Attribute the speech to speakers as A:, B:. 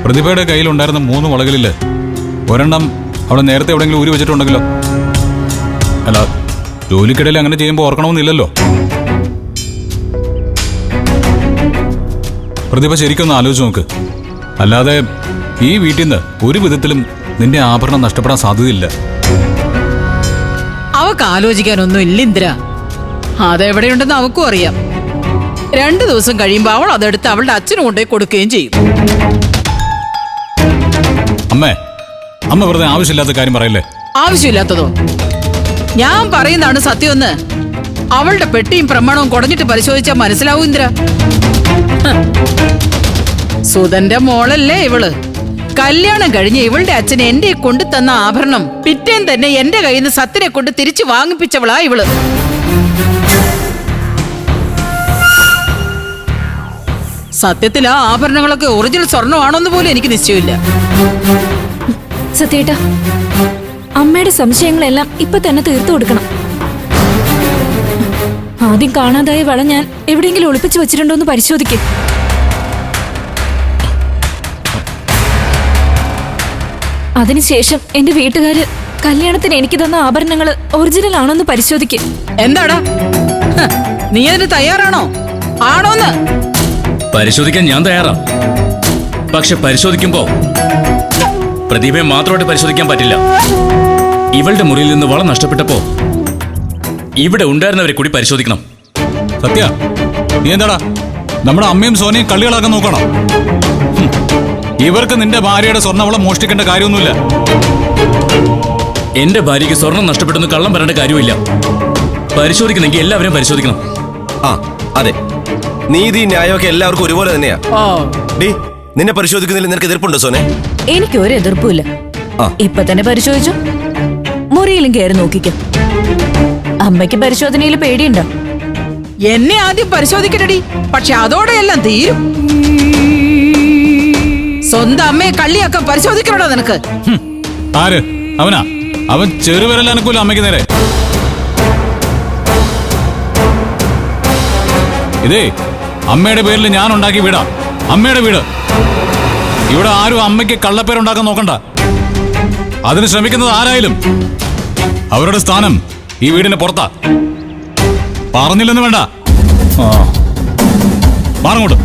A: പ്രതിഭയുടെ കയ്യിലുണ്ടായിരുന്ന 3 വളകളില് ഒരെണ്ണം അവളെ നേരത്തെ എവിടെയെങ്കിലും ഊരി വെച്ചിട്ടുണ്ടെങ്കിലോ? അല്ല, ജോലിക്കിടയിൽ അങ്ങനെ ചെയ്യുമ്പോൾ ഓർക്കണമെന്നില്ലല്ലോ. പ്രതിഭ ശരിക്കൊന്ന് ആലോചിച്ച് നോക്ക്. അല്ലാതെ ഈ വീട്ടിൽ നിന്ന് ഒരു വിധത്തിലും നിന്റെ ആഭരണം നഷ്ടപ്പെടാൻ സാധ്യതയില്ല.
B: അവക്ക് ആലോചിക്കാനൊന്നും ഇല്ല ഇന്ദ്ര. അതെവിടെയുണ്ടെന്ന് അവക്കും അറിയാം. 2 ദിവസം കഴിയുമ്പോൾ അവൾ അതെടുത്ത് അവളുടെ അച്ഛനും കൊണ്ടേ കൊടുക്കുകയും ചെയ്യും.
A: അമ്മ വെറുതെ ആവശ്യമില്ലാത്ത കാര്യം പറയല്ലേ.
B: ആവശ്യമില്ലാത്തതോ? ഞാൻ പറയുന്നതാണ് സത്യമെന്ന് അവളുടെ പെട്ടിയും പ്രമാണവും കുടഞ്ഞിട്ട് പരിശോധിച്ചാൽ മനസ്സിലാവും ഇന്ദ്ര. സുധന്റെ മോളല്ലേ ഇവള്. കല്യാണം കഴിഞ്ഞ് ഇവളുടെ അച്ഛൻ എന്റെ കൊണ്ടു തന്ന ആഭരണം പിറ്റേന്ന് തന്നെ എന്റെ കയ്യിൽ നിന്ന് സത്തിനെ കൊണ്ട് തിരിച്ചു വാങ്ങിപ്പിച്ചവളാ ഇവള്. സത്യത്തിൽ ആ ആഭരണങ്ങളൊക്കെ ഒറിജിനൽ സ്വർണ്ണമാണോന്ന് പോലും എനിക്ക് നിശ്ചയമില്ല.
C: സത്യേട്ടാ, അമ്മയുടെ സംശയങ്ങളെല്ലാം ഇപ്പൊ തന്നെ തീർത്തു കൊടുക്കണം. ആദ്യം കാണാതായ വള ഞാൻ എവിടെയെങ്കിലും ഒളിപ്പിച്ചു വെച്ചിട്ടുണ്ടോ എന്ന് പരിശോധിക്കും. അതിനുശേഷം എന്റെ വീട്ടുകാര് കല്യാണത്തിന് എനിക്ക് തന്ന ആഭരണങ്ങള് ഒറിജിനൽ ആണോന്ന് പരിശോധിക്കും.
B: എന്താടാ, നീ അതിന് തയ്യാറാണോ? ആണോന്ന്
D: പരിശോധിക്കാൻ ഞാൻ തയ്യാറാ. പക്ഷെ പരിശോധിക്കുമ്പോ പ്രതിഭയെ മാത്രമായിട്ട് പരിശോധിക്കാൻ പറ്റില്ല. ഇവളുടെ മുറിയിൽ നിന്ന് വള നഷ്ടപ്പെട്ടപ്പോ ഇവിടെ ഉണ്ടായിരുന്നവരെ കൂടി പരിശോധിക്കണം.
A: സത്യ, നീ എന്താടാ നമ്മുടെ അമ്മയും സോനയും കള്ളികളാക്കാൻ നോക്കണം? ഇവർക്ക് നിന്റെ ഭാര്യയുടെ സ്വർണ്ണവളം മോഷ്ടിക്കേണ്ട കാര്യമൊന്നുമില്ല.
D: എന്റെ ഭാര്യയ്ക്ക് സ്വർണം നഷ്ടപ്പെട്ടെന്ന് കള്ളം പറയേണ്ട കാര്യമില്ല. പരിശോധിക്കണമെങ്കിൽ എല്ലാവരും പരിശോധിക്കണം.
E: ആ അതെ, നീതി ന്യായമൊക്കെ എല്ലാവർക്കും ഒരുപോലെ തന്നെയാ. നിന്നെ പരിശോധിക്കുന്നതിൽ നിനക്ക് എതിർപ്പുണ്ടോ സോനെ?
C: എനിക്ക് ഒരു എതിർപ്പുമില്ല. ഇപ്പൊ തന്നെ പരിശോധിച്ചു. മുറിയിലും കയറി നോക്കിക്കും. അമ്മയ്ക്ക് പരിശോധനയിൽ പേടിയുണ്ടോ?
B: എന്നെ ആദ്യം പരിശോധിക്കട്ടെടി. പക്ഷെ അതോടെ എല്ലാം തീരും. സ്വന്തം അമ്മയെ കള്ളിയാക്കാൻ പരിശോധിക്കണോ നിനക്ക്?
A: ആര്? അവനാ? അവൻ ചെറുവിരൽ അനക്കൂല അമ്മയ്ക്ക് നേരെ. ഇതേ അമ്മയുടെ പേരിൽ ഞാൻ ഉണ്ടാക്കി വീടാ. അമ്മയുടെ വീട്. ഇവിടെ ആരും അമ്മയ്ക്ക് കള്ളപ്പേരുണ്ടാക്കാൻ നോക്കണ്ട. അതിന് ശ്രമിക്കുന്നത് ആരായാലും അവരുടെ സ്ഥാനം ഈ വീടിന് പുറത്താ. പറഞ്ഞില്ലെന്ന് വേണ്ട. മാറങ്ങോട്ട്.